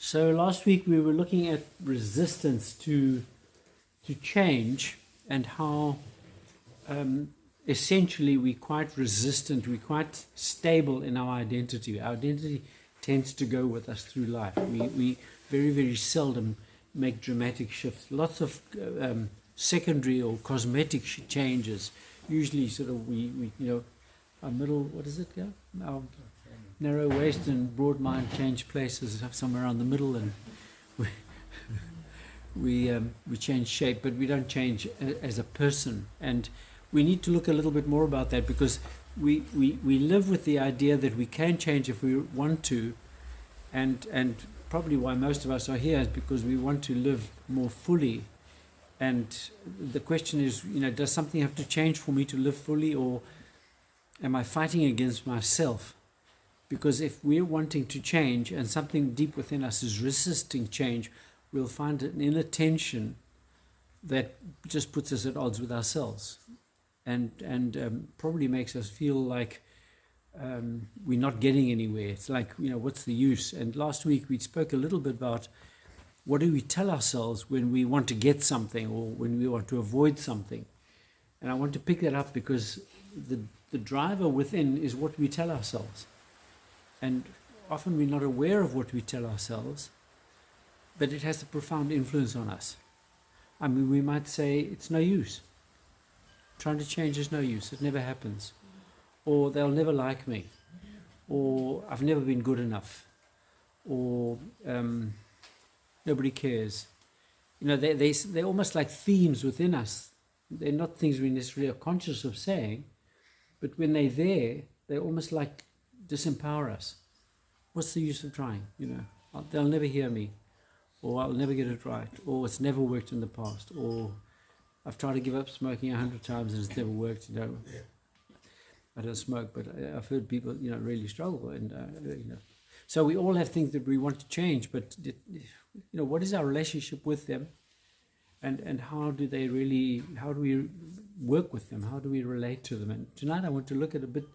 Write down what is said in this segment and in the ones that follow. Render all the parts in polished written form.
So last week we were looking at resistance to change and how essentially we're quite resistant, we're quite stable in our identity. Our identity tends to go with us through life. We very, very seldom make dramatic shifts. Lots of secondary or cosmetic changes. Usually sort of we our middle, what is it, yeah? Our narrow waist and broad mind change places somewhere around the middle, and we change shape, but we don't change as a person. And we need to look a little bit more about that, because we live with the idea that we can change if we want to, and probably why most of us are here is because we want to live more fully. And the question is, does something have to change for me to live fully, or am I fighting against myself? Because if we're wanting to change and something deep within us is resisting change, we'll find an inner tension that just puts us at odds with ourselves, and probably makes us feel like we're not getting anywhere. It's like, what's the use? And last week we spoke a little bit about what do we tell ourselves when we want to get something or when we want to avoid something. And I want to pick that up because the driver within is what we tell ourselves. And often we're not aware of what we tell ourselves, but it has a profound influence on us. I mean, we might say, it's no use. Trying to change is no use. It never happens. Or they'll never like me. Or I've never been good enough. Or nobody cares. They're almost like themes within us. They're not things we necessarily are conscious of saying, but when they're there, they're almost like disempower us. What's the use of trying? They'll never hear me, or I'll never get it right, or it's never worked in the past, or I've tried to give up smoking 100 times and it's never worked. I don't smoke, but I've heard people really struggle, and so we all have things that we want to change, but what is our relationship with them, and how do we work with them? How do we relate to them? And tonight I want to look at a bit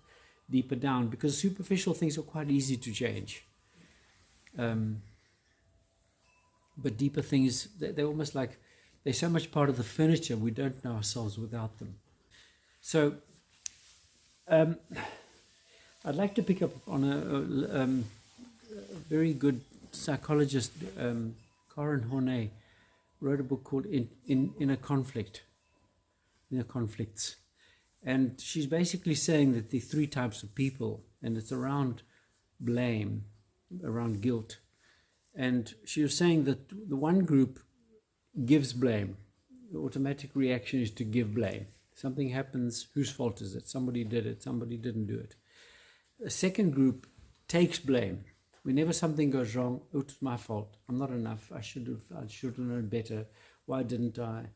deeper down, because superficial things are quite easy to change. But deeper things, they're almost like they're so much part of the furniture, we don't know ourselves without them. So I'd like to pick up on a very good psychologist, Karen Horney, wrote a book called Inner Conflicts. And she's basically saying that the three types of people, and it's around blame, around guilt. And she was saying that the one group gives blame. The automatic reaction is to give blame. Something happens, whose fault is it? Somebody did it, somebody didn't do it. A second group takes blame. Whenever something goes wrong, oh, it's my fault. I'm not enough. I should have known better. Why didn't I?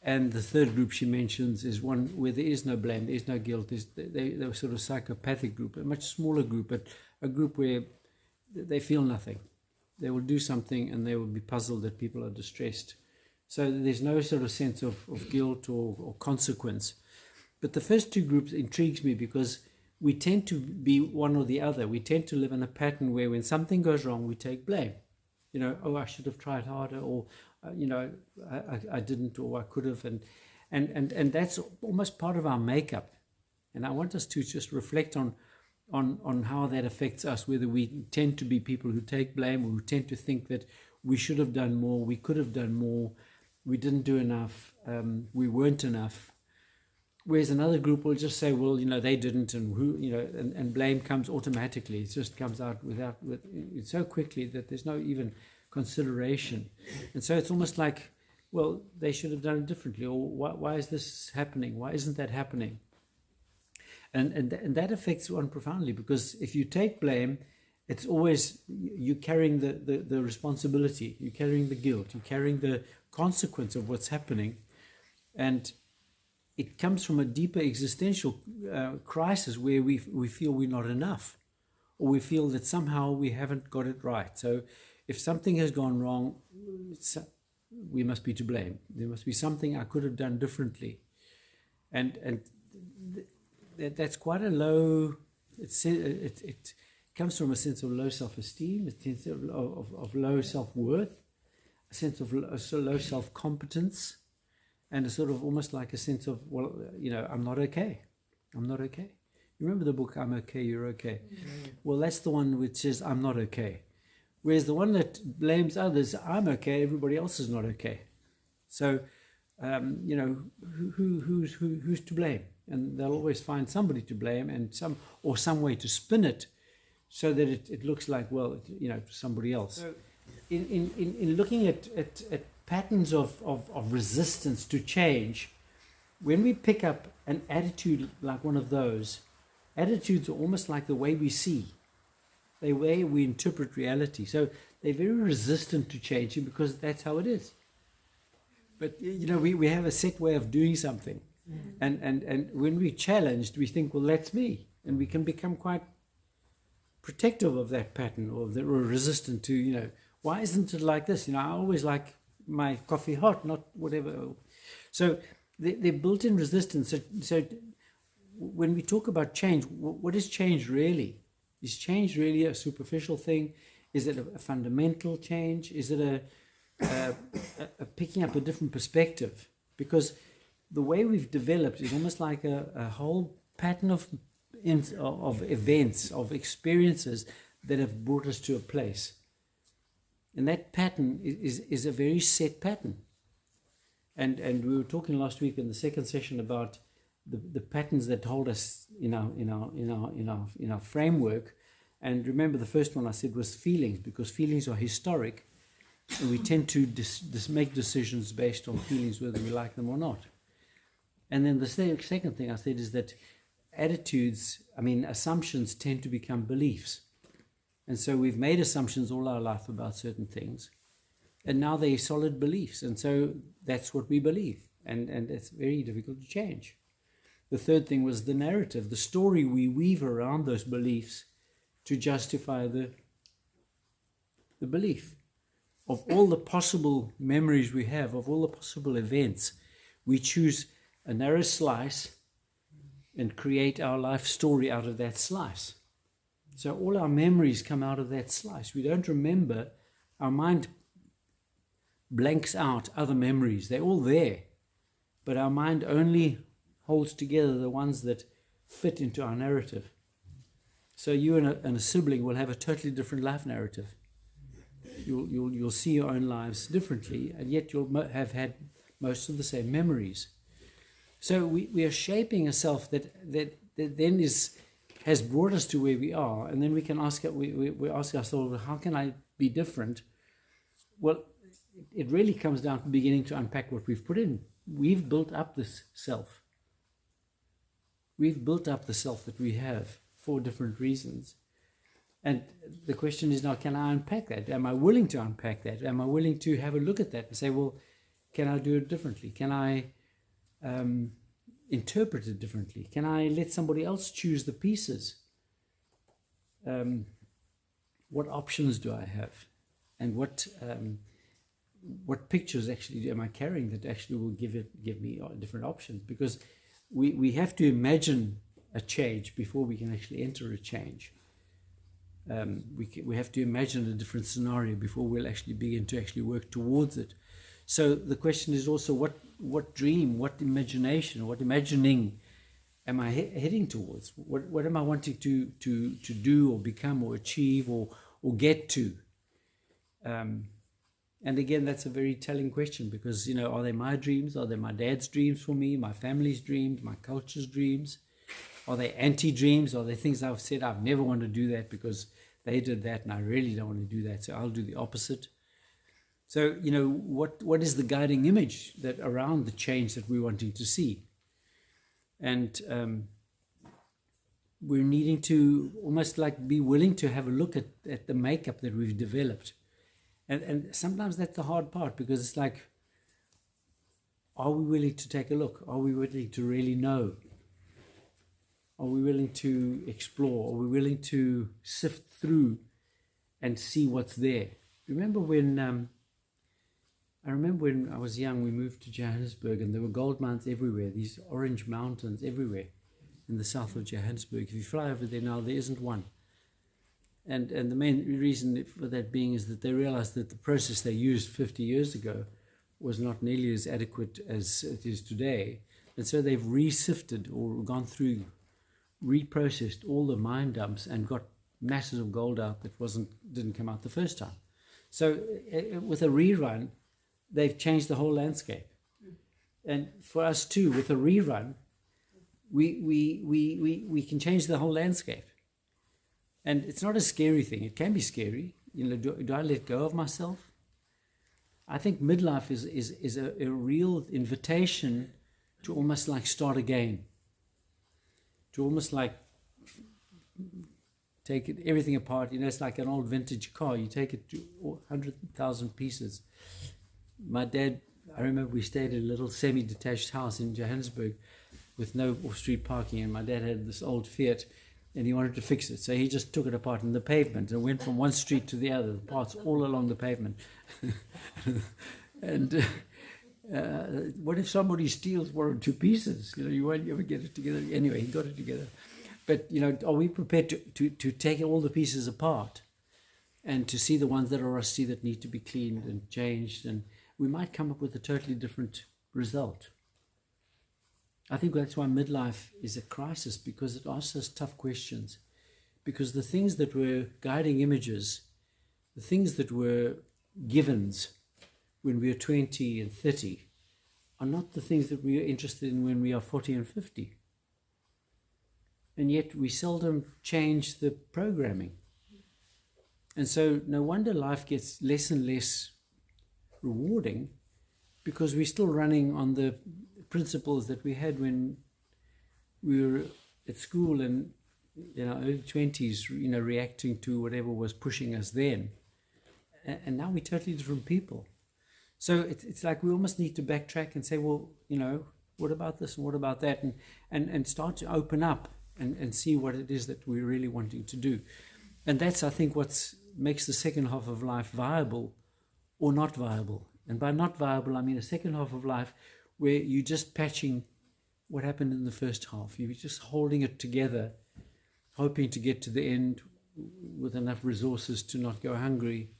And the third group she mentions is one where there is no blame, there is no guilt. They're sort of psychopathic group, a much smaller group, but a group where they feel nothing. They will do something and they will be puzzled that people are distressed. So there's no sort of sense of guilt or consequence. But the first two groups intrigues me because we tend to be one or the other. We tend to live in a pattern where when something goes wrong, we take blame. Oh, I should have tried harder, or I didn't, or I could have, and that's almost part of our makeup. And I want us to just reflect on how that affects us, whether we tend to be people who take blame, or who tend to think that we should have done more, we could have done more, we didn't do enough, we weren't enough. Whereas another group will just say, well, they didn't, and who, and blame comes automatically. It just comes out so quickly that there's no even consideration. And so it's almost like, well, they should have done it differently, or why is this happening? Why isn't that happening? And that affects one profoundly, because if you take blame, it's always you carrying the responsibility, you're carrying the guilt, you're carrying the consequence of what's happening, and it comes from a deeper existential crisis where we feel we're not enough, or we feel that somehow we haven't got it right. So if something has gone wrong, we must be to blame. There must be something I could have done differently, and that's quite a low. It It comes from a sense of low self-esteem, a sense of low self-worth, a sense of low self-competence, and a sort of almost like a sense of, well, I'm not okay. I'm not okay. You remember the book, I'm Okay, You're Okay? Mm-hmm. Well, that's the one which says, I'm not okay. Whereas the one that blames others, I'm okay, everybody else is not okay. So, who's to blame? And they'll always find somebody to blame and some way to spin it so that it looks like, well, somebody else. So in looking at patterns of resistance to change, when we pick up an attitude like one of those, attitudes are almost like the way we see, the way we interpret reality. So they're very resistant to changing because that's how it is. But, we have a set way of doing something. And when we're challenged, we think, well, that's me. And we can become quite protective of that pattern or resistant to, why isn't it like this? I always like my coffee hot, not whatever. So they're built-in resistance. So when we talk about change, what is change really? Is change really a superficial thing? Is it a fundamental change? Is it a picking up a different perspective? Because the way we've developed is almost like a whole pattern of events, of experiences that have brought us to a place. And that pattern is a very set pattern. And we were talking last week in the second session about the patterns that hold us in our framework. And remember, the first one I said was feelings, because feelings are historic, and we tend to make decisions based on feelings, whether we like them or not. And then the second thing I said is that assumptions tend to become beliefs. And so we've made assumptions all our life about certain things, and now they're solid beliefs. And so that's what we believe, and it's very difficult to change. The third thing was the narrative, the story we weave around those beliefs to justify the belief. Of all the possible memories we have, of all the possible events, we choose a narrow slice and create our life story out of that slice. So all our memories come out of that slice. We don't remember. Our mind blanks out other memories. They're all there. But our mind only holds together the ones that fit into our narrative. So you and a sibling will have a totally different life narrative. You'll see your own lives differently, and yet you'll have had most of the same memories. So we are shaping a self that then has brought us to where we are, and then we can ask we ask ourselves, well, how can I be different? Well, it really comes down to beginning to unpack what we've put in. We've built up this self. We've built up the self that we have for different reasons. And the question is now, can I unpack that? Am I willing to unpack that? Am I willing to have a look at that and say, well, can I do it differently? Can I interpret it differently? Can I let somebody else choose the pieces? What options do I have? And what pictures actually am I carrying that actually will give me different options? Because we have to imagine a change before we can actually enter a change. We have to imagine a different scenario before we'll actually begin to actually work towards it. So the question is also, what dream, what imagination, what imagining am I heading towards? What am I wanting to do or become or achieve or get to? And again, that's a very telling question, because, are they my dreams? Are they my dad's dreams for me, my family's dreams, my culture's dreams? Are they anti-dreams? Are they things I've said I've never want to do that because they did that and I really don't want to do that, so I'll do the opposite? So, what is the guiding image that around the change that we're wanting to see? And we're needing to almost like be willing to have a look at the makeup that we've developed. And sometimes that's the hard part, because it's like, are we willing to take a look? Are we willing to really know? Are we willing to explore? Are we willing to sift through and see what's there? Remember when I was young, we moved to Johannesburg, and there were gold mines everywhere, these orange mountains everywhere in the south of Johannesburg. If you fly over there now, there isn't one. the main reason for that being is that they realized that the process they used 50 years ago was not nearly as adequate as it is today. And so they've re-sifted or gone through, reprocessed all the mine dumps and got masses of gold out that didn't come out the first time. So with a rerun, they've changed the whole landscape. And for us too, with a rerun, we can change the whole landscape. And it's not a scary thing. It can be scary. Do I let go of myself? I think midlife is a real invitation to almost like start again. To almost like take everything apart. It's like an old vintage car. You take it to 100,000 pieces. My dad, I remember we stayed in a little semi-detached house in Johannesburg with no off-street parking, and my dad had this old Fiat, and he wanted to fix it. So he just took it apart in the pavement and went from one street to the other, the parts all along the pavement. And what if somebody steals one or two pieces? You won't ever get it together. Anyway, he got it together. But, are we prepared to take all the pieces apart and to see the ones that are rusty that need to be cleaned and changed? And we might come up with a totally different result. I think that's why midlife is a crisis, because it asks us tough questions. Because the things that were guiding images, the things that were givens when we are 20 and 30, are not the things that we are interested in when we are 40 and 50. And yet we seldom change the programming. And so no wonder life gets less and less rewarding, because we're still running on the principles that we had when we were at school and early 20s, reacting to whatever was pushing us then. And now we're totally different people. So it's like we almost need to backtrack and say, well, what about this and what about that? And start to open up and see what it is that we're really wanting to do. And that's, I think, what makes the second half of life viable or not viable. And by not viable, I mean a second half of life where you're just patching what happened in the first half. You're just holding it together, hoping to get to the end with enough resources to not go hungry,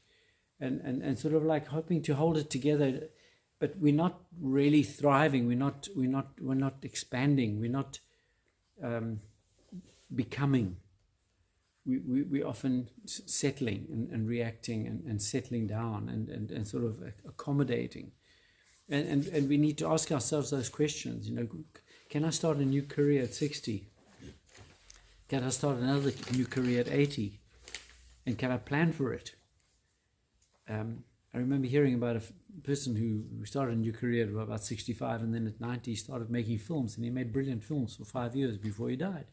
and sort of like hoping to hold it together, but we're not really thriving. We're not expanding. We're not becoming. We're often settling and reacting and settling down and sort of accommodating. And we need to ask ourselves those questions. Can I start a new career at 60? Can I start another new career at 80? And can I plan for it? I remember hearing about a person who started a new career at about 65, and then at 90 started making films, and he made brilliant films for 5 years before he died.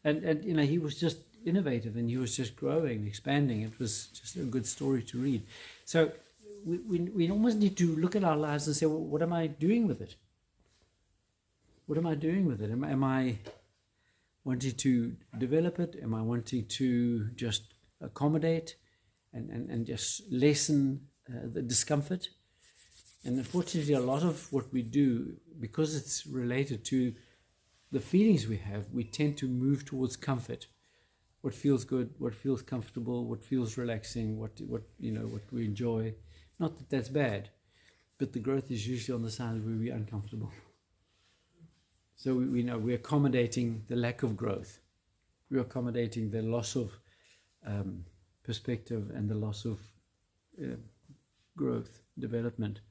And he was just innovative, and he was just growing, expanding. It was just a good story to read. So we almost need to look at our lives and say, well, what am I doing with it? What am I doing with it? Am I wanting to develop it? Am I wanting to just accommodate and just lessen the discomfort? And unfortunately, a lot of what we do, because it's related to the feelings we have, we tend to move towards comfort. What feels good, what feels comfortable, what feels relaxing, what we enjoy. Not that that's bad, but the growth is usually on the side where we're uncomfortable. So we know we're accommodating the lack of growth. We're accommodating the loss of perspective and the loss of growth, development.